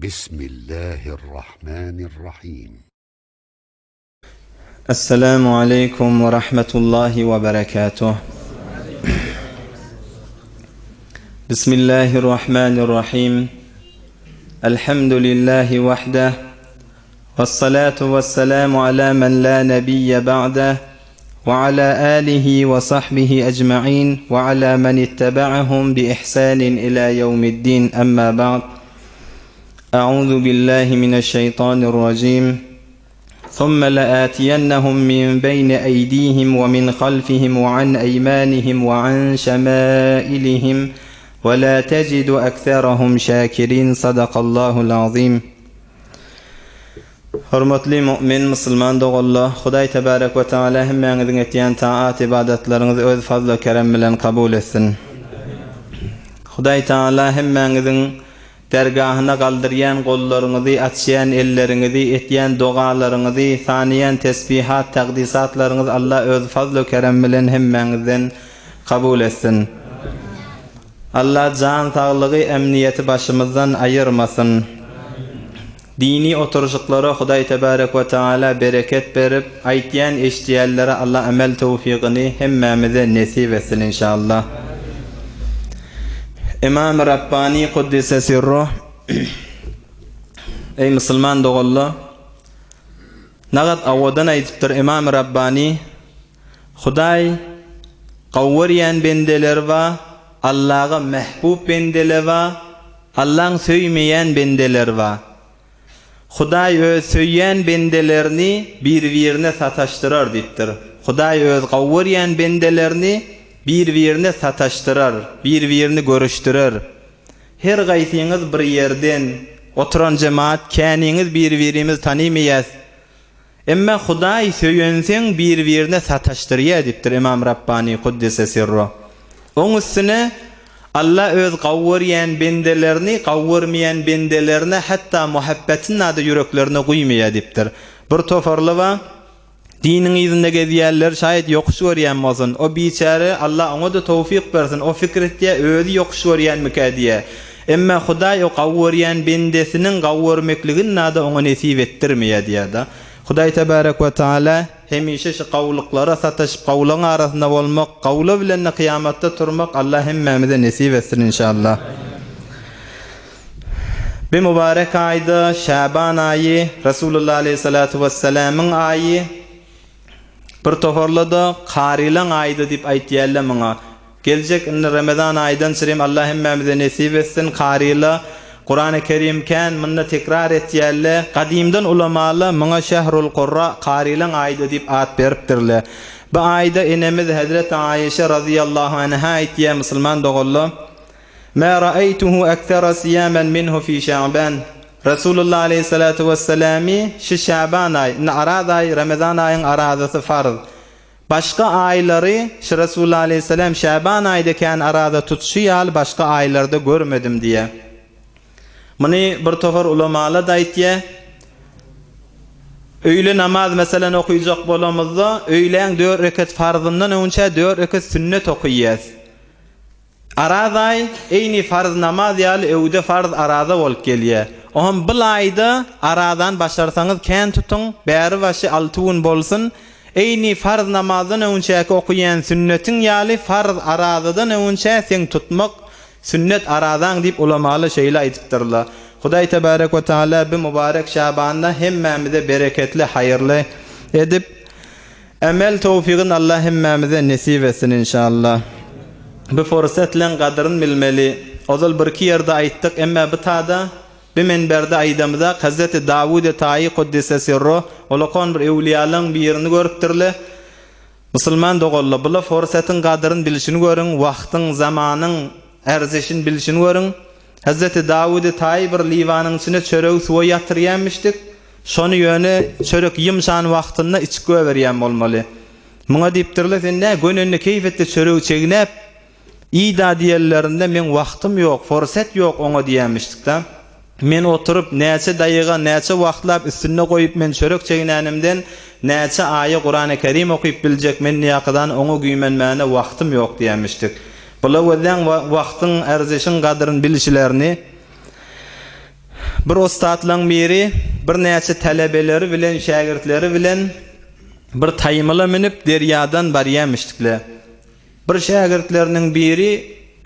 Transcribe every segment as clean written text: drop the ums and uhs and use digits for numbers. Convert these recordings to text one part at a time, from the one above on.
بسم الله الرحمن الرحيم. السلام عليكم ورحمة الله وبركاته. بسم الله الرحمن الرحيم. الحمد لله وحده، والصلاة والسلام على من لا نبي بعده، وعلى آله وصحبه أجمعين، وعلى من اتبعهم بإحسان إلى يوم الدين. أما بعد، أعوذ بالله من الشيطان الرجيم. ثم لآتينهم من بين أيديهم ومن خلفهم وعن أيمانهم وعن شمائلهم ولا تجد أكثرهم شاكرين. صدق الله العظيم. Hürmetli mümin, Müslüman doğullu, Huday Tebarek ve Teala hemmenizin ettiyen taat ibadetlerinizi öz fazla kerem bilen kabul etsin. Huday Teala hemmenizin dergahına kaldırıyan kollarınızı, açıyan ellerinizi, ettiyen dualarınızı, saniyen tesbihat, takdisatlarınızı Allah öz fazla kerem bilen hemmenizden kabul etsin. Allah can sağlığı, emniyeti başımızdan ayırmasın. Dini oturuşuklara Huday Tebarek ve Teala bereket verip, aytyan eşdiyellere Allah amel tevfikini hemmemize nesip etsin inşallah. İmam Rabbani Kuddise Sirruh, ey Müslüman doğullu, nagat avadan aytıptır İmam Rabbani, Huday qavvariyan bendeler va, Allah'a mehbub bendeler va, Allah'ın söymeyen bendeler va. Huday öz söyyen bendelerini bir-birine sataştırar diptir. Huday öz qavvariyan bendelerini bir-birine sataştırar, bir-birini görüştürür. Her gaysiniz bir yerden oturan cemaat keniniz bir-birimiz tanımayız. Emma Huday söyönsen bir-birine sataştırıyor diptir İmam Rabbani Kuddise Sirruh. Onun üstüne Allah öz qavvariyan bendelerini, qavvarmayan bendelerine hatta muhabbetin adı yüreklerine koymaya diptir. Bir tofarlı va dinin izinde geziyenler şayet yokuş öğreyen olsun. O biçare Allah ona da tevfik versin. O fikrettiye özü yokuş öğreyen mükadiye. Emma Huday o qavvariyan bendesinin qavvarmekliginin adı ona nesip ettirmeye diye da. Huday Tebarek ve Teala hemişe şu qavluqlara sataşıp qavlun arasında olmak, qavlu bilen kıyamatta turmak Allah hemmemize nesip etsin inşallah. Bir mübarek ayda Şaban ayı, Resulullah Aleyhissalatu vesselam'ın ayı, bir tofarlıda qarilan aydı dip aytiyalla mına. Gelecek Ramazan aydan çirim Allah hemmemize nesip etsin. Qarila Kur'an-ı Kerimken mınna tekrar etiyalla qadimdan ulamalı mına şehrul qurra qarilan aydı dip at beriptirle. Bu ayda enemiz Hazreti Ayşe radıyallahu anha aytiye Müslüman doğullu. Ma ra'aytuhu akthara siyaman minhu fi Şaban. Resulullah Aleyhissalatu vesselami şu Şaban ayı, arad ayı, Ramazan ayın aradası farz. Başka ayları şu Resulullah Aleyhisselam Şaban ayındayken arada tutuşuyal, başka aylarda görmedim diye. Bunu bir tofar ulamalı da aytiye. Öğle namaz mesela okuyacak bolamızda, öğlen 4 rekat farzından önce 4 rekat sünnet okuyacağız. Arada ay, eyni farz namaz yal, evde farz arada olup geliyor. Oğlum bu ayda aradan başlarsanız ken tutun, beri başı 6 gün bolsun. Eyni farz namazdan önce okuyan sünnetin yali farz aradadan önce sen tutmak sünnet aradan deyip ulamalı şeyle aytıptırlar. Huday Tebarek ve Teala bir mübarek Şaban'da hemmemize bereketli, hayırlı edip emel tevfiqin Allah hemmemize nesip etsin inşallah. Bu fırsatla kadrını bilmeli. Ozal bir iki yerde ayttık, emma bu tada bir menberde aydamıza Hazreti Davud Tayi Kuddise Sirruh olakon bir evliyalığın bir yerini görüptürle. Müslüman doğullu, bula fırsatın kadrını bilişini görün, vaktin, zamanın erzişini bilişini görün. Hazreti Davud Tayi bir livanın içine çörek suya yatırıyanmıştık. Şonu yönü çörek yımşan vaktinde içik göveriyem olmalı. Muna deyiptirle sen ne gönlünü keyfette çörek çeginep İda diyellerinde men vaktim yok, fırsat yok ona diyemiştik da. Men oturup neçe dayiga, neçe vaxtlap üstüne koyup men çörek çeginenimden neçe ayı Kur'an-ı Kerim okuyup bilecek men niyakadan onu güymenmene vaktim yok diyemiştik. Bula veden vaktin erzişin kadrın bilişlerini Bir ustadlaryň biri bir näçe telebeleri bilen, şagirdleri bilen bir taýmala minip derýadan barýamışdyklar. Bir şagirdleriň biri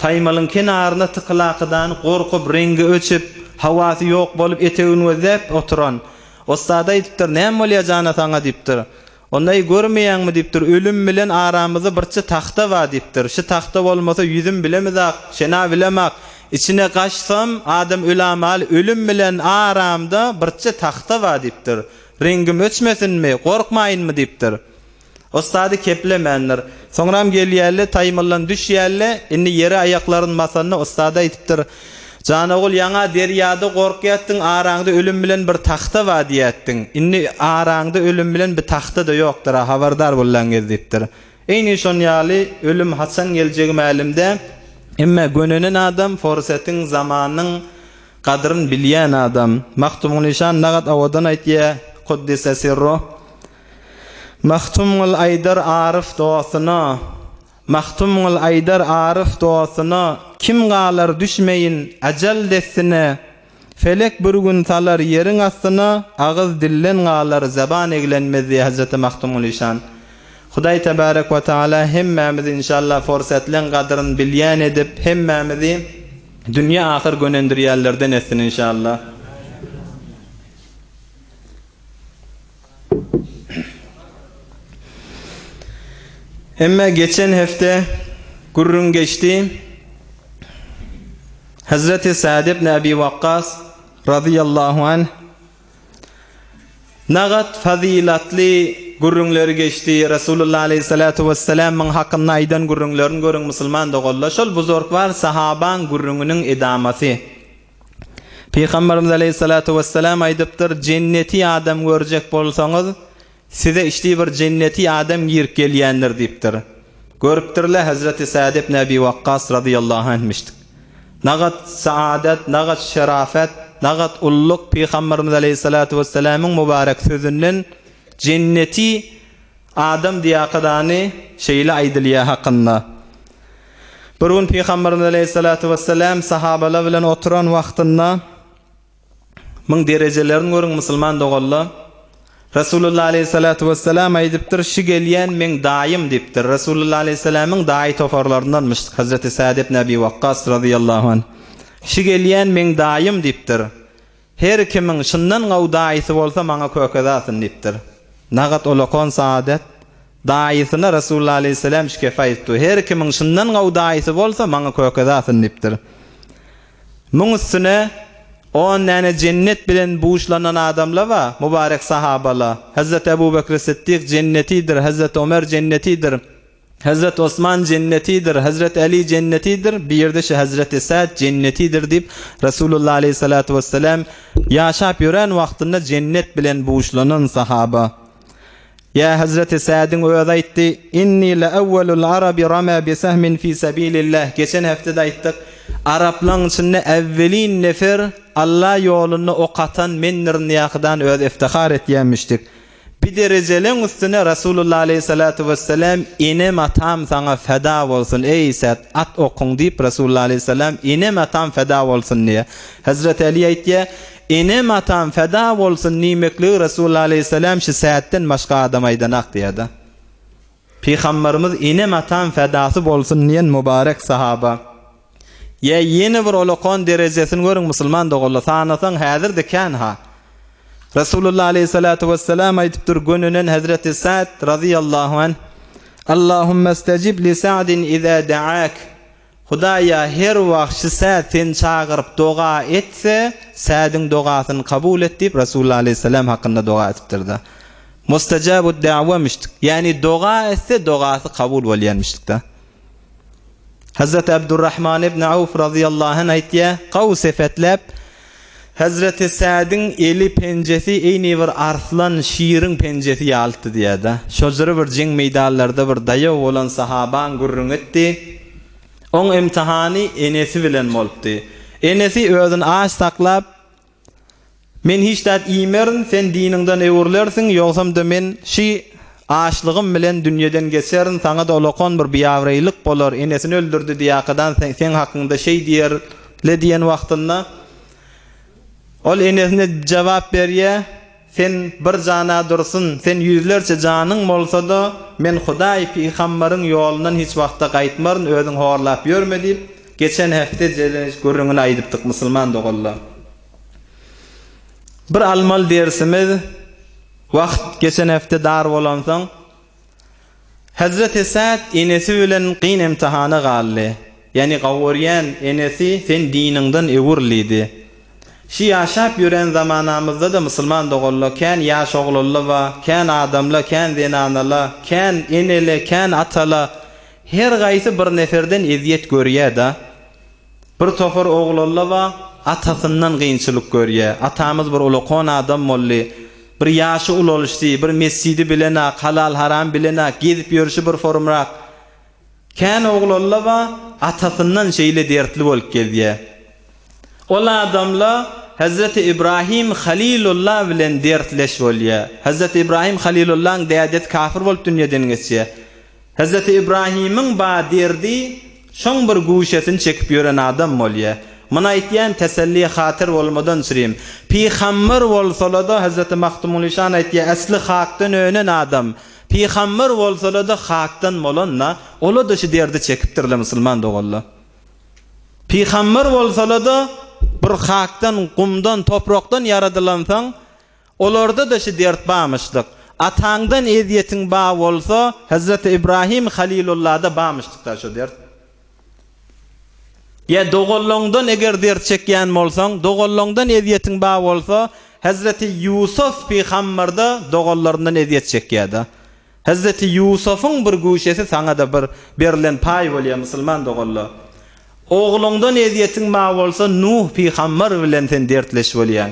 taýmalyň kenaryna tıkylaqydan gorkup rengi öçüp, hawasy ýok bolup etegini özep oturan. Ustad aýdypdyr, "Näme bolýajana saňa?" diýipdir. "Onday görmeýäňmi?" diýipdir. "Ölüm bilen aramyzda birçe taxta bar" diýipdir. "Şu taxta bolmasa ýüzüm bilemizak, şena bilemek. İçine kaçsam adam ölamal, ölüm bilen aramda birçe taxta bar" diýipdir. "Rengim öçmesinmi, gorkmaýynmy?" diýipdir. Ustady keplemenler. Soňram gelýärler, taýmylan düşýärler, indi ýere aýaklaryny basanna ustady aýdypdyr. "Janagul ýaňa derýada gorkýatdyň, araňda ölüm bilen bir taxta bar diýetdiň. Indi araňda ölüm bilen bir taxta da ýokdur, habardar bollaňyz" diýipdir. Eýni şon ýaly ölüm haçan geljegi mälimde, emma gönenen adam forsatyň, zamanyň kadryny bilýän adam. Maktumul Nişan nagat awadan aýtýar, "Quddisa sirru Mahtumul Aydar Arif doasyna, Mahtumul Aydar Arif doasyna, kim galar düşmeyin ajal desine, felek bir gün salar yerin astyna, agyz dillen galar zaban eglenmez" diýär Hazreti Mahtumul Nişan. Hudaý tebarek we taala hemmemizi inşallah forsatlaryň gadryny bilýän edip, hemmemizi dünýä ahyr gönendirýärlerden etsin inşallah. Emma geçen hafta gurrun geçti. Hazreti Sa'd ibn Abi Waqqas radıyallahu anh nagat fazilatli gurrunları geçti. Resulullah aleyhissalatu vesselam'ın hakkında aydan gurrunlarını görün musulman da golla. Şol buzorg var sahaban gurrununun edaması. Peygamberimiz aleyhissalatu vesselam aydypdyr, "Cenneti adam görjek bolsaňyz, size işli bir cenneti adam girip gelýändir" diýipdir. Görüpdirler Hazreti Sa'd ibn Abi Waqqas radıyallahu anh'mışdyk. Nagat saadet, nagat şerafet, nagat ulluk Peygamberimiz aleyhissalatu vesselam'ın mübarek sözünden cenneti adam diýakadany şeýle aýdylýar hakynda. Bir gün Peygamberimiz aleyhissalatu vesselam sahabalar bilen oturan wagtynda müň derejelerini görüň musulman dogolla. Resulullah aleyhissalatu vesselam aýdypdyr, "Şi gelýän men daýym" diýipdir. Resulullah aleyhissalamyň daýy toparlaryndanmyş Hazreti Sa'd ibn Abi Waqqas radıyallahu anh. "Şi gelýän men daýym" diýipdir. "Her kimiň şundan gaw daýysy bolsa maňa kökezasyn" diýipdir. Nagat olakon saadet daýysyna Resulullah aleyhissalam şikefa etdi. "Her kimiň şundan gaw daýysy bolsa maňa kökezasyn" diýipdir. Muň üstüne on näne cennet bilen buýuşlanan adamlar wa mübarek sahabalar. Hazreti Ebu Bekir Siddiq cennetidir, Hazreti Ömer cennetidir, Hazreti Osman cennetidir, Hazreti Ali cennetidir, bir yerde şu Hazreti Sa'd cennetidir diýip Resulullah aleyhissalatu vesselam ýaşap ýören wagtynda cennet bilen buýuşlanan sahaba. Ya Hazreti Sa'd'ın öýde aýtdy, "Inni la awwalul arabi rama bi sahmin fi sabilillah." Geçen haftada aýtdyk, Araplaryň içinde evvelin nefer Allah ýolunda ok atan mennirin ýakydan öz iftihar etýänmişdik. Bir derejeleň üstüne Resulullah aleyhissalatu vesselam "Inem atam saňa feda bolsun ey Sa'd, at okuň" diýip Resulullah aleyhissalam "Inem atam feda bolsun" diýär. Hazreti Ali aýtdy, "Inem atam feda bolsun" nimekli Resulullah aleyhissalam şu Sa'dden başga adam aýdanak diýdi. Peygamberimiz "Inem atam fedasy bolsun" diýen mübarek sahaba. Ya yeni bir olakon derejesini görün musulman dogolla sanasan häzir de kan ha. Resulullah aleyhissalatu vesselam aýdypdyr gönünen Hazreti Sa'd radıyallahu anh, "Allahumma istajib li Sa'din iza da'ak." Hudaýa her wagt şu Sa'd sen çagyryp doga etse, Sa'dyň dogasyny kabul et diýip Resulullah aleyhissalam hakynda doga etdirdi. Mustajabud da'wamışdyk. Yani doga etse dogasy kabul bolýanmışdyk da. Hazreti Abdurrahman ibn Auf radıyallahu anh aýtýar, "Qaw sefatlap Hazreti Sa'd'ın eli penjesi eýni bir arslan şiiriň penjesi ýalty" diýdi. Şojary bir jeng meýdanlarda bir daýaw bolan sahaban gurrun etdi. On imtihany enesi bilen bolupdy. Enesi özüni aç saklap, "Men hiç dat iýmerin, sen diniňden öwürlersiň, ýogsamda men şi aşlygym bilen dünýeden geçerin, saňa da olakon bir biýawrylyk bolar, enesini öldürdi diýakadan sen hakynda şey diýerle diýen wagtynda Ol enesine cevap berýär, sen bir jana dursun, sen yüzlerçe janyň bolsa da men Hudaý peýgamberin ýolundan hiç wagtda gaýtmaryn, özüň horlap ýörme diýip geçen hafta görüňini aýdypdyk musulman dogalla. Bir almal dersimiz wagt geçen hafta dar bolansaň Hazreti Sa'd enesi bilen qyn imtihana galdy. Yani gawuryan enesi sen diniňden ewirlidi. Şi yaşap ýören zamanamyzda da musulman dogalla kän ýaş oglalla we kän adamla, kän zenanala, kän enele, kän atala her gaýsy bir neferden eziyet görýär da. Bir tofar oglalla we atasyndan gynçylyk görýär. Atamyz bir ulukon adam bolly. Bir ýaşy uloluşdy, bir mescidi bilenak, halal haram bilenak, gezip ýörüşi bir formrak. Kän oglalla we atasyndan şeýle dertli bolup gelýär. Ol adamla Hazreti İbrahim Halilullah bilen dertleş bolýar. Hazreti İbrahim Halilullah'ın dädet kafir bolup dünýeden geçýär. Hazreti İbrahim'in ba derdi şoň bir guşesin çekip ýören adam bolýar. Muna aýtýan teselli hatyr bolmadan sürem. Peýgamber bolsa da Hazreti Mahtumul İşan aýtýar, asly hakdan önen adam. Peýgamber bolsa da hakdan bolanna, ola da şu derdi çekipdirler musulman dogalla. Peýgamber bolsa da bir hakdan, gumdan, toprakdan yaradylansaň, olarda da şu dert bamışdyk. Ataňdan eziyetiň ba bolsa, Hazreti İbrahim Halilullah'da bamışdyk da şu dert. Ya dogollongdan eger dert çekýän bolsaň, dogollongdan eziyetiň ba bolsa, Hazreti Yusuf peýgamberda dogollaryndan eziyet çekýärdi. Hazreti Yusuf'un bir guşesi saňa da bir berilen pay bolýar musulman dogollar. Oğlundan eziyetiň ba bolsa Nuh peýgamber bilen sen dertleş bolýan.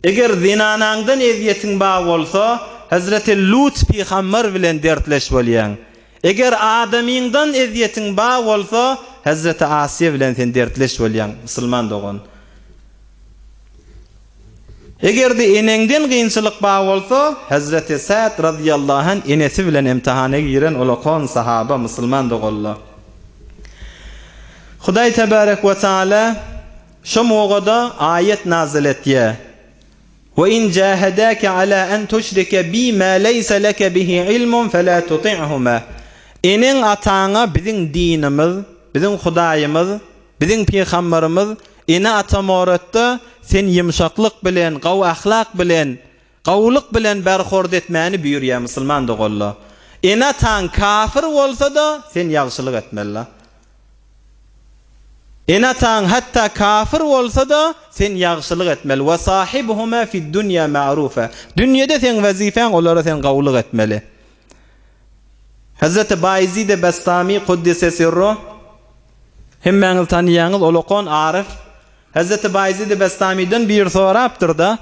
Eger zinanandan eziyetiň ba bolsa Hazreti Lut peýgamber bilen dertleş bolýan. Eger adamyňdan eziyetiň ba bolsa Hazreti Asiye bilen sen dertleş bolýan musulman dogon. Eger de enengden gynçylyk ba bolsa Hazreti Sa'd radiyallahu anh enesi bilen imtihana giren ulukon sahaba musulman dogollar. Hudaý tebarek we taala şu mowgada ayet nazil etýär. Ve in jahadaka ala an tushrika bi ma laysa laka bihi ilmun fala tuti'huma. Enin ataňa biziň dinimiz, biziň Hudaýymyz, biziň peýgamberimiz ene atamoratda sen ýumşaklyk bilen, gaw ahlak bilen, gawlyk bilen berhord etmäni buyurýar musulman dogalla. Ene ataň kafir bolsa da sen ýagşylyk etmeli. Enatan hatta kafir bolsa da sen ýagşylyk etmeli. Wa sahibuhuma fid dunya ma'rufa. Dünýede sen wazifen olara sen gawlyk etmeli. Hazreti Bayezid Bastami Kuddise sirru hemmeňiz tanýaňyz ulukon arif. Hazreti Bayezid Bastami'den bir sorapdyr da,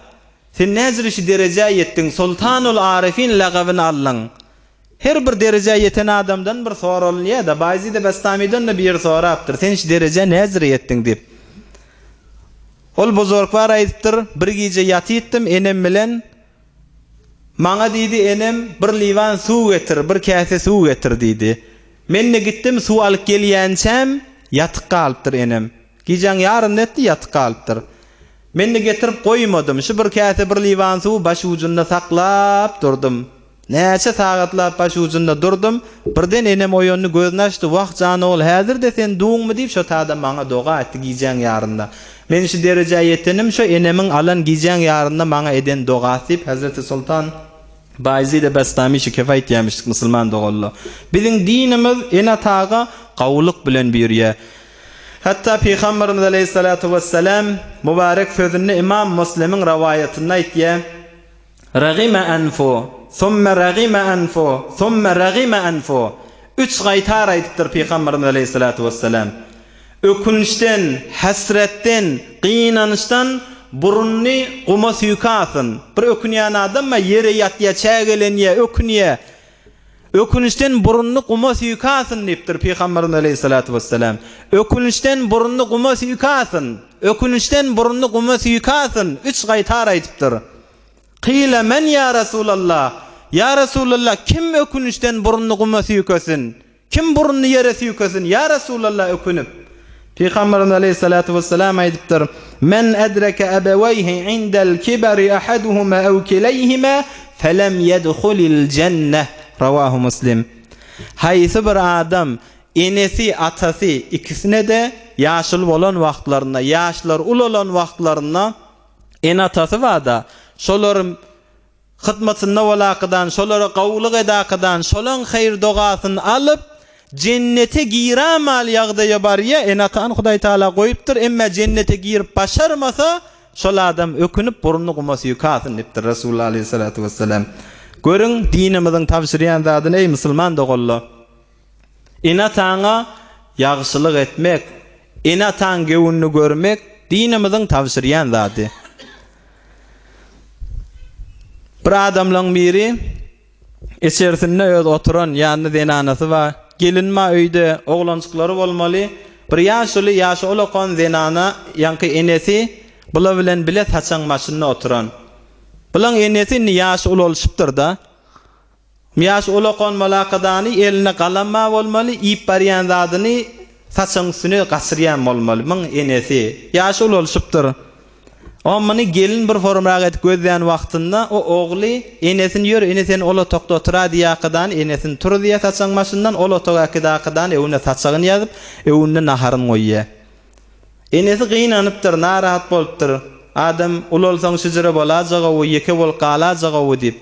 sen näzir şu derejä ýetdiň? Sultanul Arifin lagabyny aldyň. Her bir derece yeten adamdan bir sorulýar da Bayezid Bastami'den de bir sorapdyr. Sen şu derece näzir ýetdiň dip. Ol buzurgwar aýdypdyr, bir gece ýatypdym enem bilen. Maňa diýdi enem bir liwan suw getir, bir käse suw getir diýdi. Men ne gitdim suw alyp gelýänçem ýatyk galypdyr enem. Gijaň ýaryn netdi ýatyk galypdyr. Men ne getirip goýmadym. Şu bir käse bir liwan suw baş ucunda saklap durdum. Näçe sagatlar baş ucunda durdum. Birden enem oýanyny gözüni açdy. Wagt jany ol, häzir de sen duňmy diýip şo taada maňa doga etdi gijaň ýarynda. Men şu derejä ýetenim şo enemiň alan gijaň ýarynda maňa eden doga diýip Hazreti Sultan Bayezid Bastami şu kefaýet ýamışdyk musulman dogalla. Biziň dinimiz ene taga gawlyk bilen buyurýar. Hatta Peýgamberimiz aleyhissalatu vesselam mübarek sözünü İmam Müslim'in rivayetinde aýtýar. Ragima anfu, thumma ragima anfu, thumma ragima anfu. 3 gaýtar aýdypdyr Peýgamberimiz aleyhissalatu vesselam. Ökünçden, hasretden, qynanyşdan burunny guma suýkasyn. Bir ökünýän adam ma ýere ýatýa, çägelenýä, ökünýä. Ökünçden burunny guma suýkasyn diýipdir Peýgamberimiz aleyhissalatu vesselam. Ökünçden burunny guma suýkasyn. Ökünçden burunny guma suýkasyn. 3 gaýtar aýdypdyr. Qila men ya Resulallah? Ya Resulallah kim ökünçden burunny guma suýkasin? Kim burunny ýere suýkasin? Ya Resulallah ökünüp. Peygamberimiz aleyhissalatu vesselam aytdypdyr: "Men edreke ebeweyhi indel kibari ahaduhuma ew kileyhima felem yedhulil cenneh." Rawahu Muslim. Haýsy bir adam enesi atası ikisine de yaşıl bolan wagtlaryna, yaşlar ul olan wagtlaryna en atası wada şolarym hytmatyna bolaqydan, şolara gowlyk edaqydan, şolan hayır dogasyny alyp cennete giramal ýagdaýa barýa enatan Hudaý Taala goýupdyr. Emma cennete girip başarmasa şol adam ökünüp burunny gumasy ýukasyn dipdir Rasulullah aleyhissalatu vesselam. Görüň dinimiziň tawsirýän zadyny ey musulman dogalla. Enataňa ýagşylyk etmek, enatan gewünni görmek dinimiziň tawsirýän zady. Bir adamlaň biri eşersinde öz oturan ýanyna zenanasy var. Gelinma öýde oglançyklary bolmaly. Bir ýaşly ýaşy olakan zenana ýanky enesi bula bilen bile saçan maşynyna oturan. Bulan enesi ýaşy ulolşypdyr da. Ýaşy olakan malakadany eline galanma bolmaly, ip barýan zadyny saçan üstüne gasyrýan bolmaly. Muň enesi ýaşy ulolşypdyr. Ommany gelin bir formraga etip gözleýän wagtynda o ogly enesini ýör, enesini ola tokda otura diýakydan enesini tur diýe saçan maşyndan ola togakydakydan ewne saçagyny ýazyp ewne naharyny goýýa. Enesi gynanypdyr, narahat bolupdyr. Adam ulolsaň şüjere bolajagy, o ýeke bol galajagy diýip.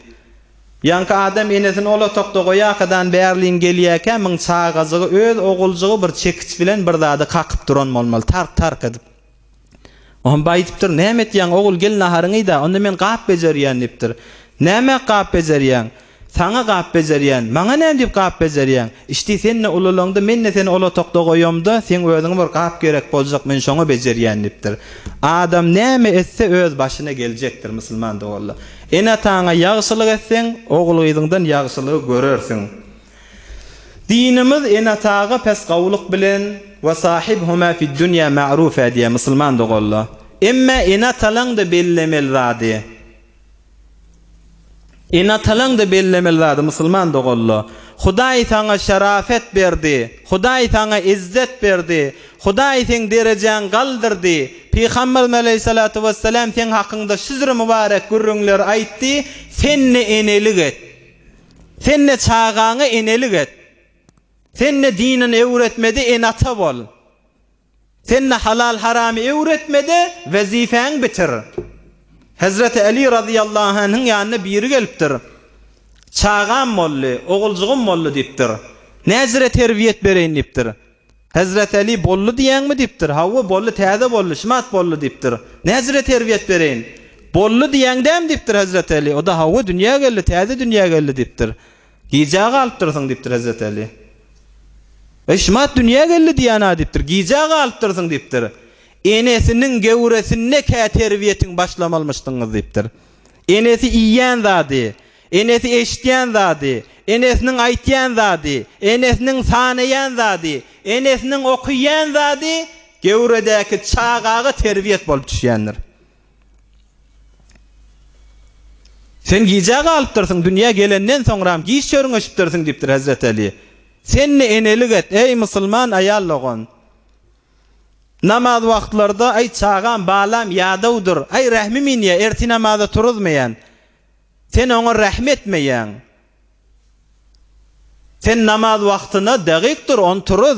Ýanky adam enesini ola tokda goýakydan bärliň gelýärken muň çağajagy öz oguljagy bir çekiç bilen bir zady kakyp duran bolmaly, tark edip. On baytypdyr, "Näme etýäň ogul gel naharyňy da, onda men gap bejerýän" dipdir. "Näme gap bejerýän? Saňa gap bejerýän. Maňa näme diýip gap bejerýän? Işdi senne ululangda men seni ola tokda goýamda, sen özüňe bir gap gerek boljak, men şoňa bejerýän" dipdir. Adam näme etse öz başyna geljekdir musulman dogalla. Enataňa ýagşylyk etseň, ogluýyňdan ýagşylygy görersiň. Dinimiz enataga pes gowlyk bilen ve sahibhuma fid dunya ma'rufa diye musulman dogalla. Emma enatalang da bellemel zady. Enatalang da bellemel zady musulman dogalla. Hudaý taňa şarafet berdi, Hudaý taňa izzet berdi, Hudaý sen derejäň galdyrdy. Peygamber aleyhissalatu vesselam sen hakynda şüzre mübarek gürrüňler aýtdy, senne enelik et. Senne çağaňy enelik et. Senne dinini öwretmedi, enata bol. Senne halal haramy öwretmedi, wezifäň bitir. Hazreti Ali radıyallahu anh'ın ýanyna biri gelipdir. Çağam molly, oguljugum molly dipdir. Näzire terbiýet bereýin dipdir. Hazreti Ali bolly diýäňmi dipdir. Hawa bolly, täze bolly, şmat bolly dipdir. Näzire terbiýet bereýin. Bolly diýäňdäm dipdir Hazreti Ali. O da hawa dünýä geldi, täze dünýä geldi dipdir. Gijäge alypdyrsyň dipdir Hazreti Ali. Şmat dünýä geldi diýän adipdir. Gijäge alypdyrsyň dipdir. Enesinin gewresine kä terbiýetiň başlamalmışdyňyz dipdir. Enesi iýýän zady, enesi eşitýän zady, enesiniň aýtýan zady, enesiniň sanaýan zady, enesiniň okuýan zady gewredäki çağagy terbiýet bolup düşýändir. Sen gijäge alypdyrsyň dünýä gelenden soňram giş çörüň öşüpdyrsyň dipdir Hazreti Ali. Senne enelik et ey musulman aýallagan. Namaz wagtlarında ay çağan balam ýadawdyr. Ay rahmimin ya erti namazda turuzmayan. Sen ona rahmetmeyen. Sen namaz wagtyna dagykdyr on turuz.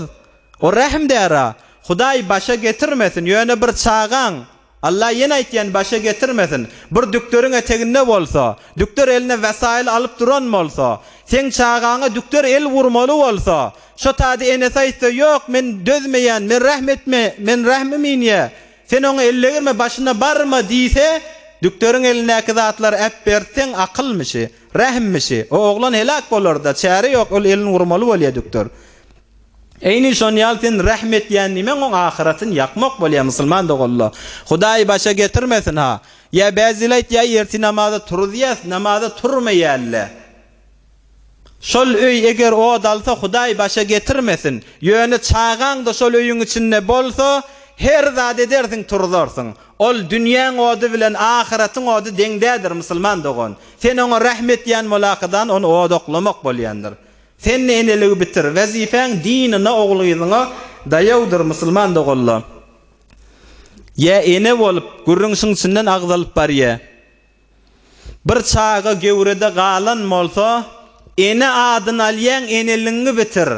O rahm dära. Hudaý başa getirmesin. Ýöne bir çağan Allah ýene aýtýan başa getirmesin. Bir düktöriň eteginde bolsa, düktor eline wesail alyp duran bolsa, sen çağaňa düktor el vurmaly bolsa, şo taýda enes aýtsa, "Ýok, men dözmeýän, men rahmetme, men rahmimin ýa. Sen oňa ellegirme, başyna barma" diýse, düktöriň elinäki zatlar äp berseň akylmyşy, rahimmişi. O oglan helak bolarda, çäre ýok, ol elini vurmaly bolýar düktor. Eyni şon ýal sen rahmet ýan nime oň ahiratyn ýakmak bolýar musulman dogalla. Hudaý başa getirmesin ha. Ya bezilet ya erti namazda turýas, namazda turmaýarlar. Şol öý eger o dalsa Hudaý başa getirmesin. Ýöne çağaň da şol öýüň içinde bolsa, her zat edersiň turdarsyň. Ol dünýäň ody bilen ahiratyň ody deňdädir musulman dogon. Sen oňa rahmet ýan mulaqadan onu odoklamak bolýandyr. Sen eneligi bitir. Wezifäň dinine ogluýyňa dayawdır musulman dogolla. Ya ene bolup gürrüňsiň içinden agzalyp barýa. Bir çağa gewrede galan bolsa, ene adyn alýan eneliňi bitir.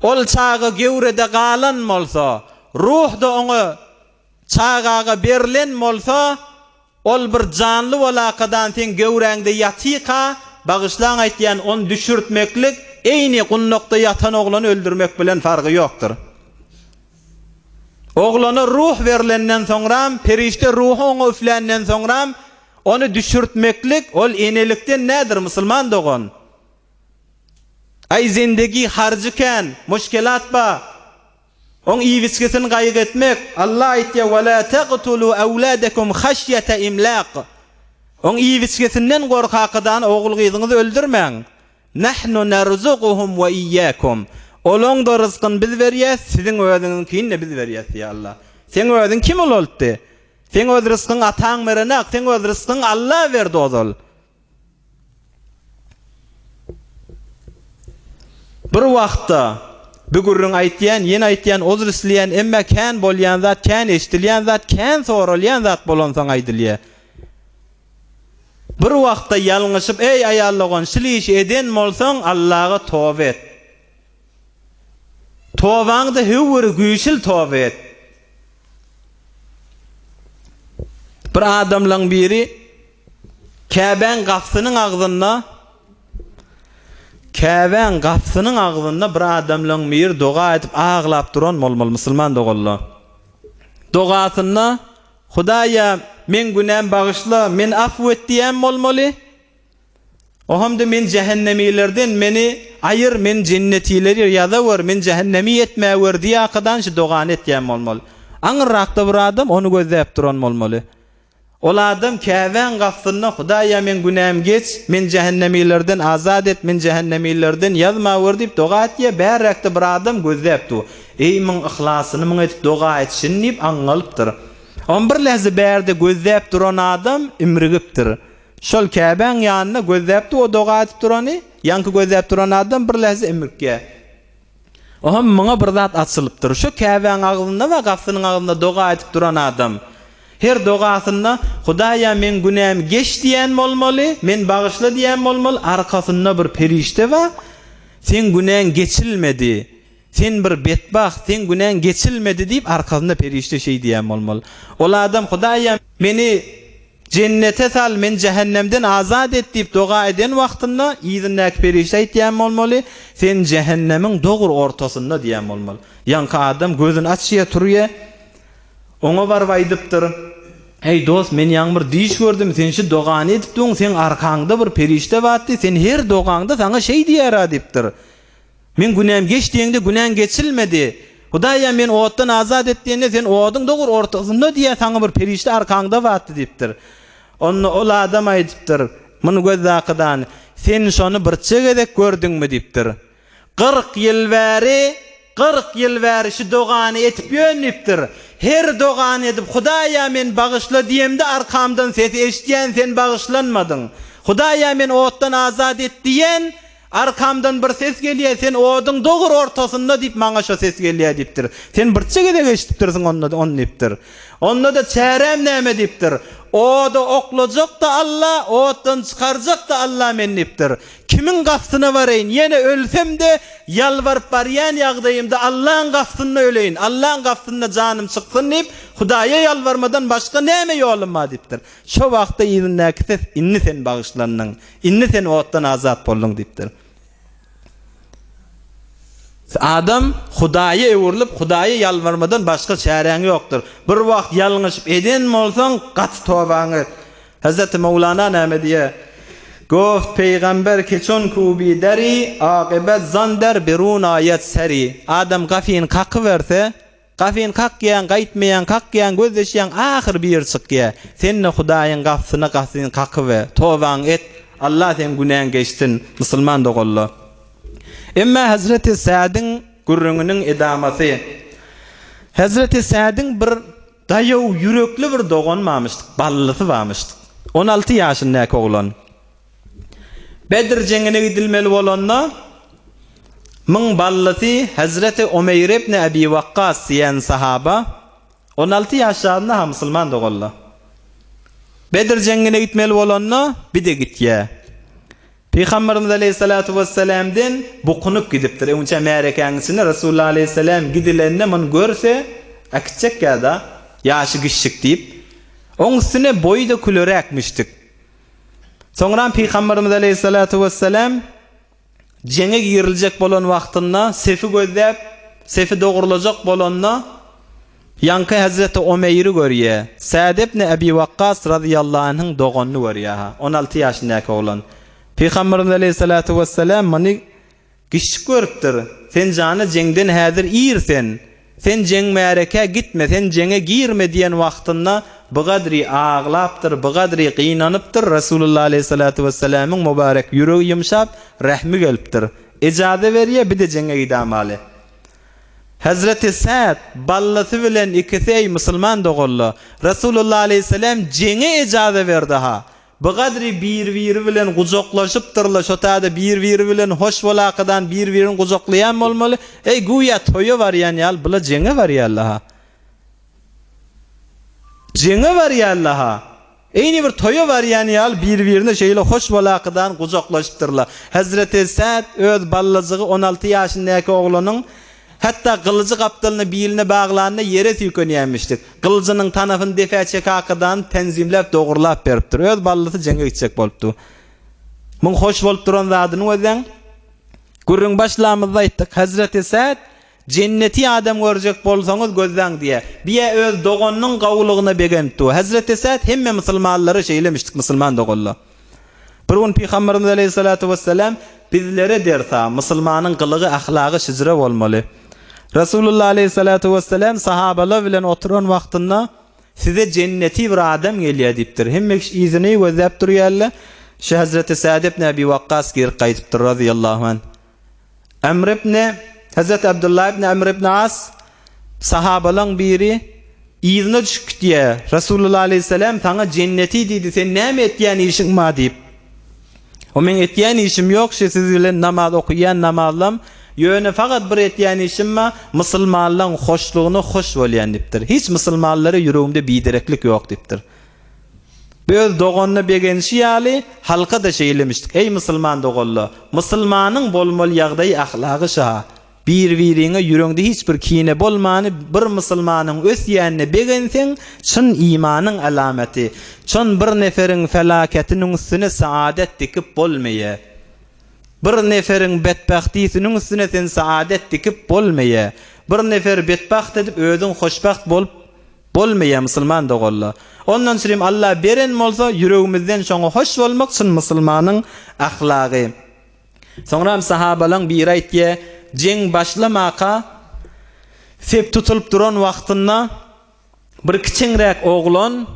Ol çağa gewrede galan bolsa, ruh da oňa çağaga berilen bolsa, ol bir canly walakadan sen gewräňde ýatyka, bagyşlaň aýtýan on düşürtmeklik, eýni gunnokda ýatan oglany öldürmek bilen fargy ýokdur. Oglana ruh verilenden soňra, perişte ruhu oňa üflenden soňra, onu düşürtmeklik, ol enelikden nädir musulman dogon? Ay zindagi harjyken, müşkelat ba, on iýiskesini gaýyk etmek, Allah aýtdy: "Wa la taqtulu awladakum khashyata imlaq." On iýiskesinden gorkakydan ogul gyzyňyzy öldürmäň. Nahnu narzuquhum wa iyyakum. Olaň da rızkyny biz berýäs, siziň özüňinkini biz berýäs ya Allah. Sen özüň kim boldy? Sen öz rızkyň ataň berenak, sen öz rızkyň Allah berdi ozal. Bir wagtda bu gurrun aýtýan, ýene aýtýan, oz risleýän, emma kän bolýan zat, kän eşdilýän zat, kän soralýan zat bolansaň aýdylýa. Bir wagtda ýalňyşyp, ey aýallagan, şiliş eden bolsaň Allaha tawba et. Tawbaňdy hüwür güýçil tawba et. Bir adamlaň biri Käbäň gapsynyň agzynda bir adamlaň bir doga edip aglap duran molmol musulman dogalla. Dogasynda Hudaýa men günäm bagyşla, men afw et diýen molmoly. Ohamda men jehennemilerden meni ayır, men jennetileri ýada wer, men jehennemi etmä wer diýakadan şu dogany etýän molmoly. Aňyrakda bir adam onu gözläp duran molmoly. Ol adam Käbäň gapsyna Hudaýa men günäm geç, men jehennemilerden azat et, men jehennemilerden ýazma wer diýip doga etýär. Bärekde bir adam gözläpdi. Ey men ihlasını men etip doga etşin diýip aňalypdyr. On bir lehze bärde gözläp duran adam imrigipdir. Şol Käbäň ýanyna gözläpdi, o doga etip durany, ýanky gözläp duran adam bir lehze imrikge. Oha maňa bir zat açylypdyr. Şu Käbäň agzynda we gapsynyň agzynda doga etip duran adam. Her dogasynda Hudaýa men günäm geç diýen bolmaly, men bagyşla diýen bolmaly, arkasynda bir perişte we sen günäň geçilmedi. Sen bir betbax, sen günäň geçilmedi diýip arkasynda perişte şey diýen bolmaly. Ol adam Hudaýa meni cennete sal, men cehennemden azat et diýip doga eden wagtynda ýyzyndäki perişte aýtýan bolmaly, sen cehennemiň dogry ortasynda diýen bolmaly. Ýanky adam gözüni açýa turýar. Oňa barıp aýdypdyr: "Ey dost, men ýaňmyr diýiş gördüm, sen şu dogany edipdiň, sen arkaňda bir perişte batdy, sen her dogaňda saňa şey diýär" diýipdir. "Men günäm geç diýende günäň geçilmedi. Hudaýa men otdan azat etdiňde sen odyň dogry ortasynda diýär, saňa bir perişte arkaňda batdy" diýipdir. Onu ol adam aýdypdyr: "Muny gözdakydan sen şonu bir çegedek gördüňmi?" diýipdir. 40 ýyl bäri şu dogany etip ýönüpdir. Her dogany edip Hudaýa men bagyşla diýemde arkamdan ses eşitýän, sen bagyşlanmadyň. Hudaýa men otdan azat et diýen, arkamdan bir ses gelýär, sen odyň dogry ortasynda diýip maňa şo ses gelýär diýipdir. Sen bir çegede eşitipdirsiň onu diýipdir. Onda da çärem näme diýipdir. O da oklajak da Allah, otdan çykarjak da Allah men diýipdir. Kimin gapsyna baraýyn, ýene ölsem de ýalwaryp barýan ýagdaýymda Allahyň gapsyna öleýin, Allahyň gapsyna janym çyksyň diýip Hudaýa ýalwarmadan başga näme ýolum bar diýipdir. Şo wagtda ýyzyndäki ses inni sen bagyşlandyň, inni sen otdan azat boldyň diýipdir. Adam Hudaýa öwürlip Hudaýa ýalwarmadan başga çäreň ýokdur. Bir wagt ýalňyşyp eden bolsaň gat tawbaňy. Hazrat Mevlana näme diýär? Goft peygamber keçon kubi deri, aqibet zander birun ayet seri. Adam gafin kakı verse, gafin kakkiyan, gaytmayan, kakkiyan, gözleşiyan, ahir bir çıkya. Seninle Hudaýyň gafsyna gafin kakı ve, tawbaň et, Allah sen günäň geçtin, musulman dogolla. Emma Hazreti Sa'd'ın gurrungynyň edamasy. Hazreti Sa'd'ın bir daýaw yürekli bir dogan mamışdyk, ballysy barmışdyk. 16 ýaşyndaky oglan. Bedir jengine gidilmeli bolanda Mın ballati Hazreti Umeyr ibn Abi Waqqas diýen sahaba 16 ýaşlarynda musulman dogolla. Bedir jengine gitmeli bolanna bir de gitýär. Peygamberimiz aleyhissalatu vesselam'den bukunup gidipdir. Önce märekäňisine Resulullah aleyhissalam gidilende men görse akçak ýa-da ýaşy gişik diýip oň üstüne boýda küleräkmişdik. Soňra Peygamberimiz aleyhissalatu vesselam jenge giriljek bolan wagtynda sefi gözläp, sefi dogurulajak bolanna Yankı Hazreti Umeyr'i görýär. Sa'd ibn Abi Waqqas radıyallahu anh'ın doğanını görýär. 16 ýaşyndaky oglan. Peygamberimiz aleyhissalatu vesselam mani gişik görüpdir. Sen jany jengden häzir iýirsen, sen jeng märeke gitme, sen jenge girme diýen wagtynda bu gadry ağlapdyr, bu gadry gynanypdyr. Resulullah aleyhissalatu vesselam'ın mübarek ýüregi ýumşap, rahmi gelipdir. Ejade berýär, bir de jenge gidamaly. Hazreti Sa'd ballası bilen ikisi musulman dogolla. Resulullah aleyhissalam jenge ejade berdi ha. Bu gadry bir-biri bilen gujoklaşypdyrlar, şotada bir-biri bilen hoş bolakadan bir-birini gujoklayan bolmaly. Ey guya toýa barýan ýal, bula jenge barýarlar ha. Jenge barýarlar ha. Eyni bir toýa barýan ýal bir-birini şeýle hoş bolakadan gujoklaşypdyrlar. Hazreti Sa'd öz ballazygy 16 ýaşyndaky oglanyň hatta kılıcı kaptalını biline bağlanına yere tükenýänmişdik. Kılıcının tanafını defäçek hakydan tenzimlep dogurlap beripdir. Öz ballasy jenge gitjek bolupdy. Muň hoş bolup duran zadyny özen gurrun başlamyzda aýtdyk. Hazreti Sa'd cenneti adam görjek bolsaňyz gözleň diýe. Biýe öz doganynyň gawlygyna begenipdi. Hazreti Sa'd hemme musulmanlary şeýlemişdik, musulman dogalla. Bir gün Peygamberimiz aleyhissalatu vesselam bizlere dersa musulmanyň gylygy ahlagy şizre bolmaly. Resulullah aleyhissalatu vesselam sahabalar bilen oturan wagtynda size cenneti bir adam gelýär diýipdir. Hemme izini gözläp durýarlar. Şu Hazreti Sa'd ibn Abi Waqqas geri gaýtypdyr radıyallahu anh. Amr ibn Hazreti Abdullah ibn Amr ibn As sahabalan biri izine düşüp diýär. Resulullah aleyhissalam taňa cenneti diýdi. Sen näme etýän işiň ma diýip. O men etýän işim ýok, siz bilen namaz okuyan namazlam ýöne fakat bir etýän işim ma musulmanlaryň hoşlugyny hoş bolýan diýipdir. Hiç musulmanlara ýüregimde bidereklik ýok diýipdir. Biz doganyny begenşi ýaly halka da şeýlemişdik. Ey musulman dogalla, musulmanyň bolmaly ýagdaý ahlagy şa. Bir-biriňe ýüreginde hiç bir kine bolmany bir musulmanyň ösýänine begenseň çyn imanyň alamati. Çyn bir neferiň felaketiniň üstüne saadet dikip bolmaýar. Bir neferiň bedbahtisiniň üstüne sen saadet dikip bolmaýar. Bir nefer bedbaht edip özüň hoşbaht bolup bolmaýar musulman dogalla. Ondan sonra Allah beren bolsa ýüregimizden şoňa hoş bolmak çyn musulmanyň ahlagy. Soňra sahabalaryň biri aýtdy, jeng başlamaka sep tutulup duran wagtynda bir kiçiňrek oglan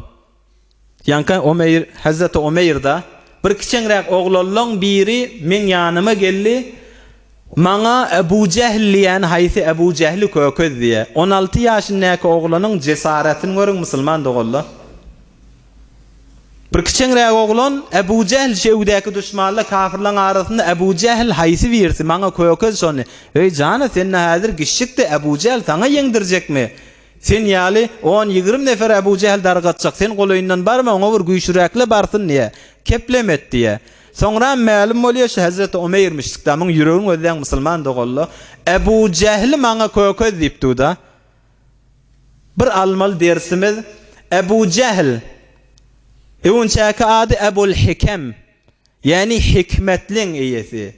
Yanka Umeyr, Hazreti Umeyr'da bir kiçiňrek oglanlaryň biri men ýanyma geldi. Maňa Ebu Cehl diýen haýsy Ebu Cehli kököz diýe. 16 ýaşyndaky oglanyň cesaretini görüň musulman dogalla. Bir kiçiňrek oglan Ebu Cehl şeýdäki düşmanlar kafirlaryň arasynda Ebu Cehl haýsy berdi. Maňa kököz şonu. Ey jana sen häzir gişikdi Ebu Cehl taňa ýeňdirjekmi? Sen ýaly 10-20 nefer Ebu Cehl dargatjak. Sen golaýyndan barma, oňa bir güýçürekle barsyn diýe. Keplemet diýe. Soňra ma'lum bolýar şu Hazreti Umeyr'mişdik. Tamyň ýüregin özleň musulman dogalla. Ebu Cehl maňa kököz diýipdi da. Bir almal dersimiz Ebu Cehl Ewnçäki ady Ebul Hikem. Yani hikmetliň eýesi.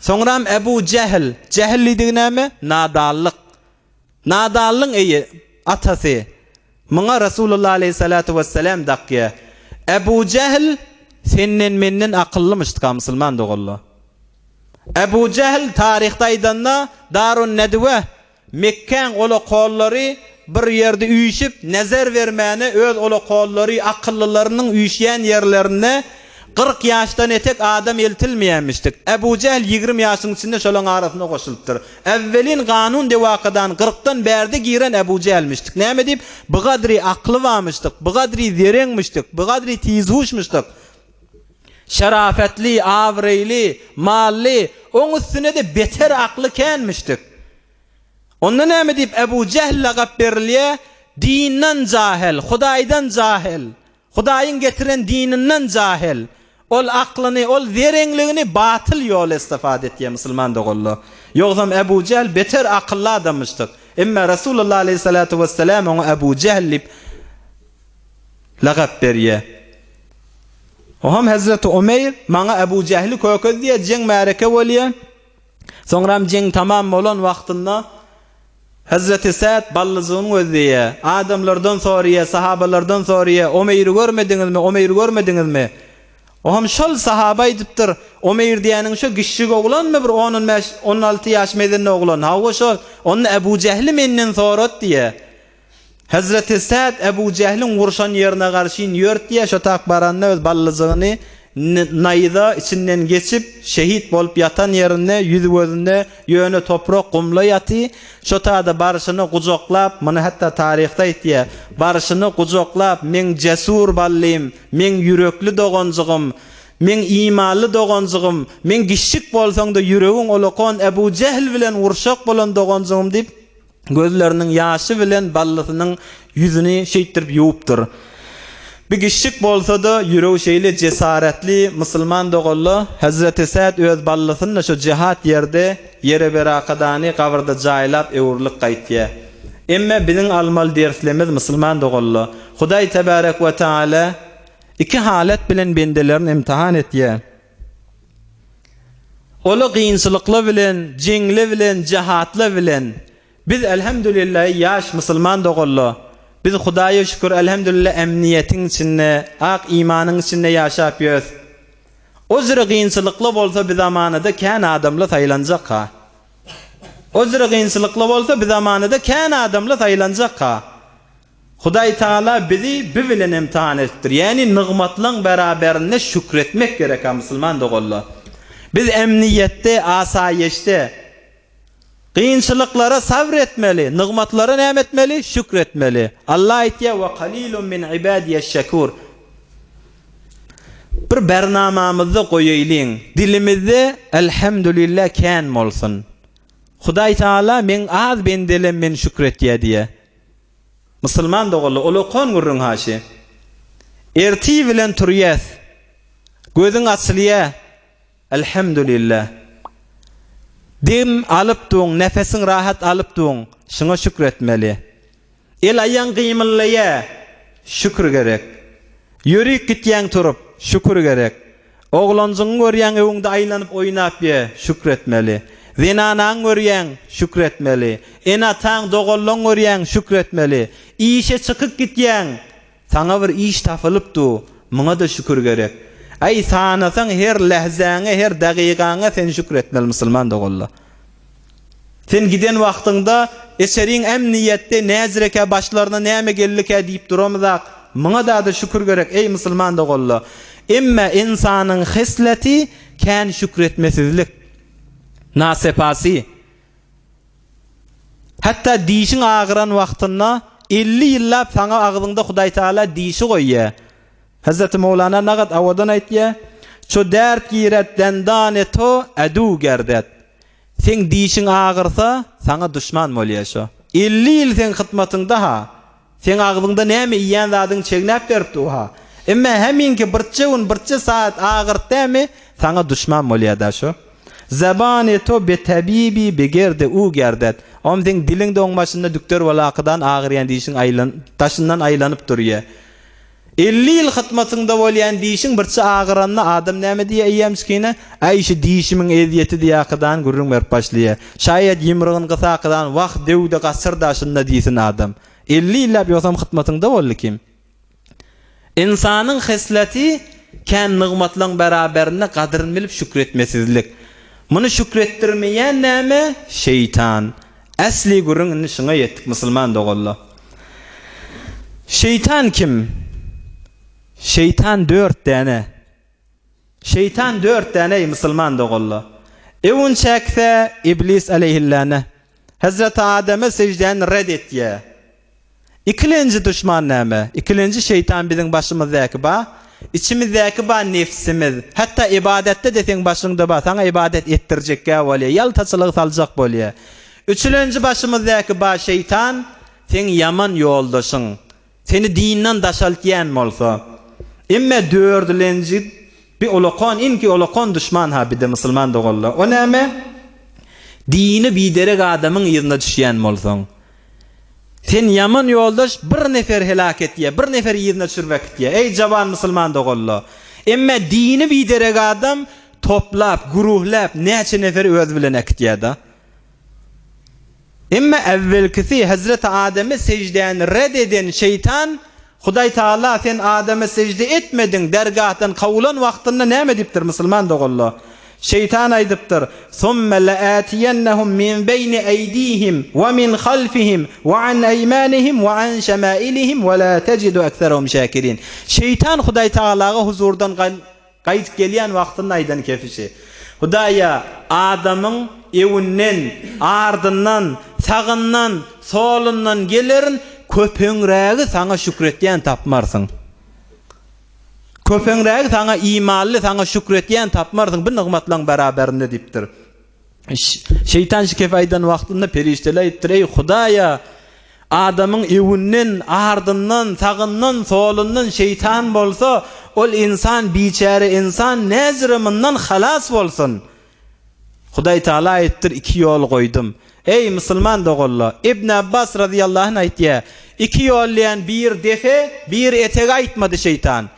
Soňra Ebu Cehl, Cehl diýdi näme? Nadallyk. Nadallyň eýi atasy. Maňa Resulullah aleyhissalatu vesselam dakýa. Ebu Cehl senden menden akyllymışdyk musulman dogalla. Ebu Cehl tarihda aýdanda Darun Nedwe Mekkeň ola gollary bir ýerde üýüşip nazar bermäni öz ola gollary akyllylarynyň üýüşýän ýerlerine 40 ýaşdan etek adam eltilmeýänmişdik. Ebu Cehl 20 ýaşyň içinde şolaň arasyna goşulypdyr. Evvelin kanun dewakadan 40dan berdi giren Ebu Cehl'mişdik. Näme diýip? Bu gadry akly barmyşdyk, bu gadry zereňmişdik, bu gadry tiz huşmuşdyk. şerafetli, avreyli, malli, onun üstüne de beter aklı kenmiştik. Ondan näme diýip Ebu Cehl lagap berilýär? Dinden jahil, Hudaýdan jahil. Hudaýyň getiren dininden jahil. Ol aklını, ol zerenligini batıl yol istifade etýär musulman dogullu. Ýogsam Ebu Cehl beter akıllı adammışdyk. Emma Rasulullah aleyhissalatu vesselam onu Ebu Cehl diýip lagap berýär. O ham Hazreti Ömer maňa Ebu Cehli kököz diýe jeň märeke bolýar. Soňram jeň tamam bolan wagtynda Hazreti Sa'd ballyzygyny gözleýär. Adamlardan soraýar, sahabalardan soraýar, Ömer'i görmediňizmi? Ömer'i görmediňizmi? O ham şol sahaba edipdir. Ömer diýeniň şo gişşik oglanmy bir 16 ýaş meden oglan. Hawa şol onu Ebu Cehli menden sorat diýär. Hazreti Sa'd Ebu Cehl'in vurşan yerine karşıyın yört diye şu takbaranına öz ballızığını nayda içinden geçip şehit bolup yatan yerine yüzü gözünde yönü toprak kumla yatı şu taada barışını kucaklap bunu hatta tarihte ettiye barışını kucaklap men cesur ballıyım men yürekli doğancığım men imanlı doğancığım men gişik bolsaň da yüreğin olokon Ebu Cehl bilen vurşak bolan doğancığım deyip gözlerinin yaşı bilen ballısynyň yüzüni şeýtirip ýuwupdyr. Bir gişik bolsa da yüreği şeýle cesaretli musulman dogullu Hazreti Sa'd öz ballysyny şu cihat yerde yere berakadany kabrda jaýlap öwürlik gaýtdy. Emme bizim almal derslerimiz musulman dogullu Hudaý tebarek we taala iki halet bilen bendelerini imtihan etýär. Ola gynçylykly bilen, jeňli bilen, cihatly bilen biz elhamdülillah yaş musulman dogullu. Biz Hudaýa şükür elhamdülillah emniyetiň içinde, ak imanyň içinde ýaşap ýöz. Ozra gynçylykly bolsa bir zamanada kän adamla saýlanjak ha. Ozra gynçylykly bolsa bir zamanada kän adamla saýlanjak ha. Hudaý Taala bizi bir bilen imtihan etdir. Ýani nygmatlaryň beraberine şükretmek gerek ha musulman dogullu. Biz emniyetde, asayeşde Qiyinçılıklara sabretmeli, nigmatlara näme etmeli? Şükretmeli. Allah aýtýar: "Wa qalilun min ibadiyeş-şekur." Bir bernamamyzda goýaýlyň. Dilimizde elhamdülillah kän bolsun. Hudaý Taala men az bendelem men şükretýär diýe. Musulman dogully olokon gurrun haşy. Erti bilen turýas. Gözüň açylýar. Elhamdülillah. Dem alıp duň, nefesiň rahat alıp duň, şuna şükretmeli. El aýan gymyllyya, şükür gerek. Ýürek gitýän turup, şükür gerek. Oglanjyň görýän öwüňde aýlanyp oýnap ýe, şükretmeli. Zinanaň görýän, şükretmeli. Enataň dogollaň görýän, şükretmeli. İşe çykyp gitýän, saňa bir iş tapylypdy, muňa da şükür gerek. Ay sanasan her lehzäňe, her dagygaňa sen şükretmeli musulman dogullu. Sen giden wagtynda eseriň emniyetde näzireke başlaryna näme gellik diýip duramyzak. Muňa da şükür gerek ey musulman dogullu. Emma insanyň hisleti kän şükretmesizlik. Nasepasi. Hatta diýişiň agyran wagtynda 50 ýyllap saňa agzyňda Hudaý Taala diýişi goýýar. Hazreti Mevlana nagat avadan aýtýar: "Ço dert giret dendan eto adu gerdet." Sen diýişiň agyrsa, saňa düşman bolýar şo. 50 ýyl sen hyzmatynda ha. Sen agzyňda näme iýen zadyň çegnäp beripdi ha. Emma heminki birçe saat agyrtdymy, saňa düşman bolýar da şo. Zaban eto be tabibi begerde u gerdet. Om sen diliň doňmaşynda dükter walakydan agyrýan diýişiň aýlan taşyndan aýlanyp durýar. 50 ýyl hyzmatynda bolýan diýişiň birçe agyranyna adam näme diýe eýemskine? Aýşy diýişimiň eziýeti diýakydan gurrun berip başlaýar. Şaýat ýymrygyny gysakydan wagt dewde gasyrdaşynda diýsin adam. 50 ýyllap ýosam hyzmatynda boldy kim? İnsanyň hisleti kän nygmatlaryň beraberine gadryny bilip şükretmesizlik. Muny şükretdirmeýän näme? Şeytan. Asli gurrun şuna ýetdik musulman dogullu. Şeytan kim? Şeytan 4 tane. Şeytan 4 tane musulman dogullu. Ewün çekse iblis aleyhillâne. Hazreti Adem'e secden red etýär. İkilenci düşman näme? İkilenci şeytan biziň başymyzdaki ba. içimizdeki ba nefsimiz, hatta ibadette de sen başında ba, sana ibadet ettirecekkä bolýar, ýaltaçylyk saljak bolýar. Üçüncü başımızdaki ba şeytan, sen yaman ýoldaşyň, seni dinden daşaltýan bolsa. Emme dördülenci bir olokon, inki olokon düşman ha bir de musulman dogolla. O näme? Dini biderek adamın ýerine düşýän bolsaň. Sen yaman ýoldaş bir nefer helak etýär, bir nefer ýerine düşürmek etýär. Ey jawan musulman dogolla. Emme dini biderek adam toplap, guruhlap, näçe nefer öz bilen ekitýär da. Emme evvelkisi Hazreti Adem'e secdeni red eden şeytan, Huday Taala sen Adem'e secde etmedin dergahtan kavulan wagtynda näme dipdir musulman dogolla? Şeytan aýdypdyr: "Summa la'atiyannahum min beyni eydihim ve min halfihim ve an eymanihim ve an şemailihim ve la tecidu ekserahum şakirin." Şeytan Huday Taala'ga huzurdan gaýt gelýän wagtynda aýdan kefişi. Hudaya Adam'ın ewinden, ardından, sağından, solundan gelerin köpeňrägi sana şükretýän tapmarsyň. Köpeňrägi sana imanly, sana şükretýän tapmarsyň bir nygmatlaryň beraberinde dipdir. Şeytan şikef aýdan wagtynda perişteler aýtdyr: "Ey Hudaya, Adam'ın ewinden, ardından, sağından, solundan şeytan bolsa, ol insan, biçare insan näzrimden halas bolsun." Huday Taala aýtdyr: "Iki ýol goýdum." Ey musulman dogolla, İbn Abbas radıyallahu anh aýtdy: "İki ýollayan bir defe, bir eteg aýtmady şeytan.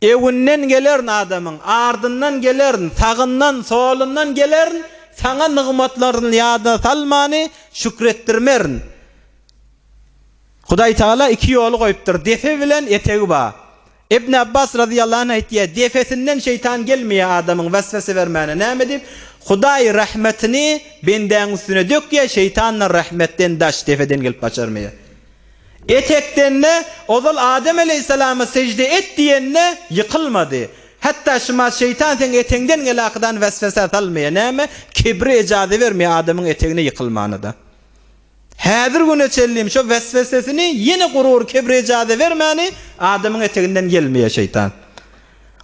Ewinden gelerin adamın, ardından gelerin, sağından, solundan gelerin, sana nygmatlaryny ýadyna salmany, şükretdirmerin." Huday Taala iki ýol goýupdyr, defe bilen etegi ba. İbn Abbas radıyallahu anh aýtdy: "Defesinden şeytan gelmeýär adamyň vesvese bermäne. Näme dip? Hudaý rahmetini benden üstüne dökýär, şeytanlar rahmetten daş defeden gelip başarmaya. Etekden ne? Ozal Adem aleyhissalama secde et diýenne yıkılmadı. Hatta şuma şeytan sen etengden gelakdan vesvese salmaya. Näme? Kibri icazı vermeýär adamın etegine yıkılmany da. Häzir güne çellim şu vesvesesini yine gurur kibri icazı vermäni adamın eteginden gelmeýär şeytan.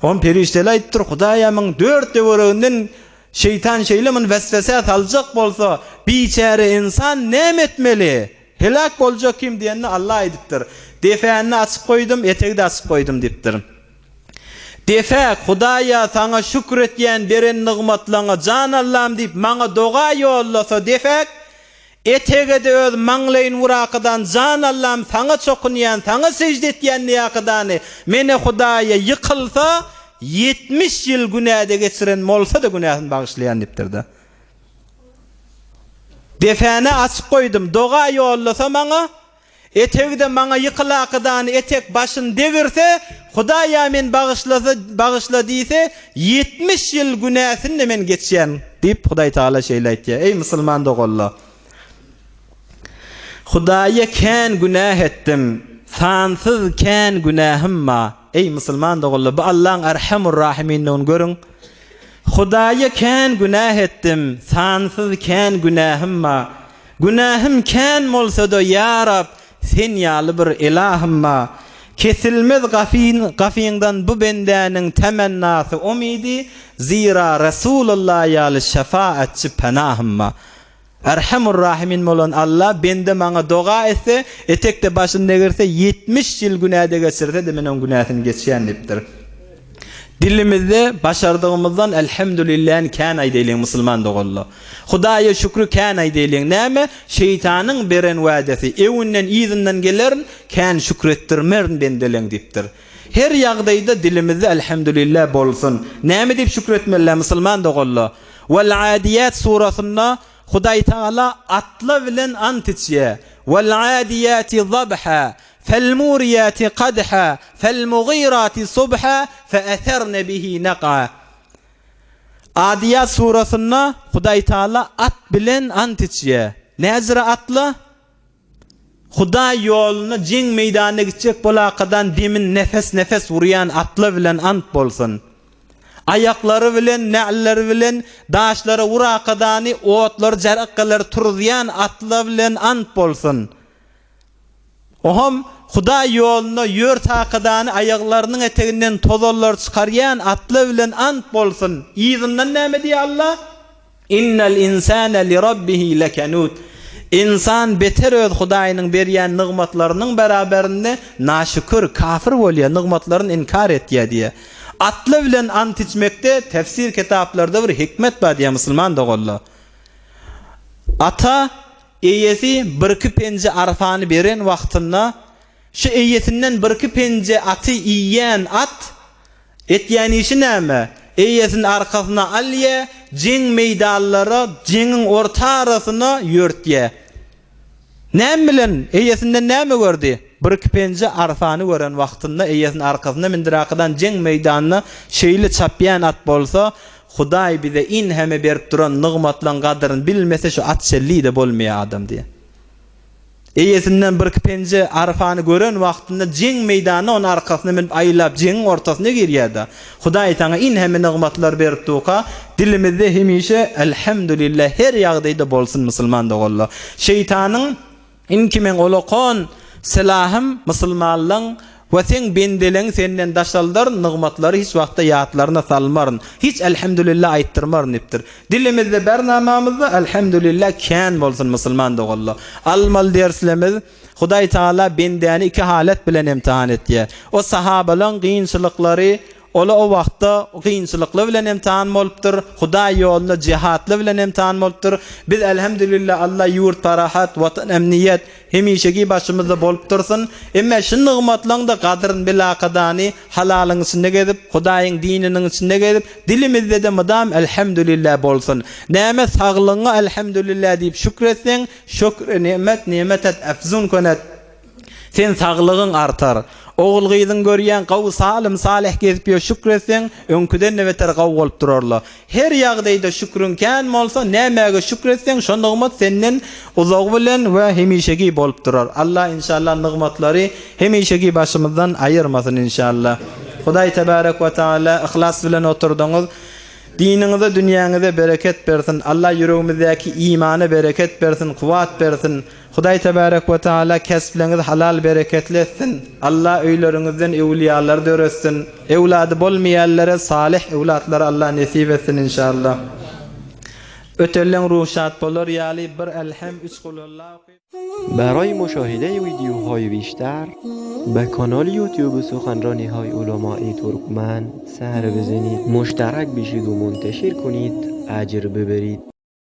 On perişteler aýtdyr: "Hudaýamyň dört döwründen şeytan şeylemin vesvese saljak bolsa, biçare insan näme etmeli? Helak boljak kim diýende Allah aýdypdyr. Defäni açyp goýdum, etegdi açyp goýdum" dipdir. Defä Hudaýa sana şükretýän beren nygmatlaryňa jan Allah'ım diýip maňa doga ýollasa defäk, etege de öz maňlaýyn wuraqydan jan Allah'ım sana çokunýan, sana secde etýän ýakydan mene Hudaýa ýykylsa 70 ýyl günäde geçiren bolsa da günähini bagyşlaýan dipdir da. Defäni açyp goýdum, doga ýollasa maňa, etegde maňa ýykylakdan etek başyn degirse, Hudaýa men bagyşla diýse 70 ýyl günäsini men geçýän diýip Hudaý Taala şeýle aýtdy. Ey musulman dogolla, Hudaýa kän günäh etdim, sansyz kän günähim ma. Ey musulman dogolla, bu Allah'ın Erhamur Rahiminden görün. Hudaýa kän günäh etdim, sansyz kän günähim ma. Günähim kän bolsa da ya Rab, sen ýaly bir ilahim ma. Kesilmez gafiňdan bu bendäniň temennasy umidi, zira Rasulullah ýaly şefaatçi panahim ma. Erhamur Rahimin bolan Allah bende maňa doga etse, etekde başynda girse 70 ýyl günäde geçirse de menen günäsini geçýän dipdir. Dilimizde başardığımızdan elhamdülillah kän aýdylyň musulman dogolla. Hudaýa şükrü kän aýdylyň. Näme? Şeytanyň beren wädesi ewinden izinden gelerin kän şükretdirmerin bendeliň dipdir. Her ýagdaýda dilimizde elhamdülillah bolsun. Näme dip şükretmeli musulman dogolla? Vel Adiyat surasynda Hudaý Taala atla bilen ant etýär. Vel Adiyati zabha فالموريات قدحا فالمغيرات صبحا فأثرن به نقعا. Adiyat surasında Hudaý Taala at bilen ant etýär. Näzire atla? Hudaý ýoluna jeň meýdanyna gitjek bolakadan demin nefes uryan atla bilen ant bolsun. Ayaklary bilen, nä'lleri bilen daşlara urakadany otlar jaraqlar turýan atla bilen ant bolsun. Oham Huda yoluna yör taqadany ayaqlarının eteginden tozollar çıkaryan atlı bilen ant bolsun. İzinden näme diýär Allah? İnnel insane li rabbihi lekenut. İnsan beter öz Hudaýynyň berýän nygmatlarynyň beraberinde naşükür, kafir bolýar, nygmatlaryny inkar etýär diýe. Atlı bilen ant içmekde tefsir kitaplarda bir hikmet bar diýär musulman dogalla. Ata eýesi bir penje arfany beren wagtynda şu eýesinden bir penje aty iýen at etýän işi näme? Eýesini arkasyna alýa, jeng meýdanlara, jeňiň orta arasyna ýörtýär. Näme bilen eýesinden näme gördi? Bir penje arfany gören wagtynda eýesini arkasyna mindirakadan jeng meýdanyna şeýle çapýan at bolsa, Hudaý bize in heme berip duran nygmatlaryň gadryny bilmese şu at şelli de bolmaýar adam diýär. Eýesinden bir penje arfany gören wagtynda jeng meýdanyna onun arkasyna minip aýlap jeňiň ortasyna girýärdi. Hudaý taňa in heme nygmatlar berip tuka dilimizde hemişe elhamdülillah her ýagdaýda bolsun musulman dogalla. Şeytanyň in kimen olokon selahym musulmanlyň ve sen bendeleň senden daşaldyr nygmatlary hiç wagtda ýatlaryna salmaryn. Hiç elhamdülillah aýtdyrmaryn dipdir. Dilimizde bernamamyzda elhamdülillah kän bolsun musulman dogalla. Almal derslerimiz Hudaý Taala bendäni iki halet bilen imtihan etdi. O sahabalaryň gynçylyklary ola o wagtda gynçylykly bilen imtihan bolupdyr. Hudaý ýolunda jihatly bilen imtihan bolupdyr. Biz elhamdülillah Allah ýurt parahat, watan emniyet hemişeki başymyzda bolup dursun. Emma şu nygmatlaryň da gadryny bilakadany halalyň içinde gezip, Hudaýyň dininiň içinde gezip, dilimizde de mudam elhamdülillah bolsun. Näme saglygyňa elhamdülillah diýip şükretseň, şükr nemetet afzun konet. Sen saglygyň artar. Oğul gyýdyň görýän gawy salim salih gezip ýör şükretseň, öňküden nebeter gawy bolup durarlar. Her ýagdaýda şükrün kän bolsa, nämäge şükretseň, şo nygmat senden uzak bilen we hemişeki bolup durar. Allah inşallah nygmatlary hemişeki başymyzdan aýyrmasyn inşallah. Hudaý tebarek we taala ihlas bilen oturduňyz. Diniňize, dünýäňize bereket bersin. Allah ýüregimizdäki imana bereket bersin, kuwat bersin. Hudaý tebarek we taala kesbleriniz halal bereketli etsin. Allah öýleriňizden ewliýalar döretsin. Ewlady bolmaýanlara salih ewlatlar Allah nesip etsin inşallah. Ötellen ruhsat bolar ýaly bir elham 3 qulullah. برای مشاهده ویدیوهای بیشتر به کانال یوتیوب سخنرانی‌های علمای ترکمن سر بزنید، مشترک بشید و منتشر کنید، اجر ببرید.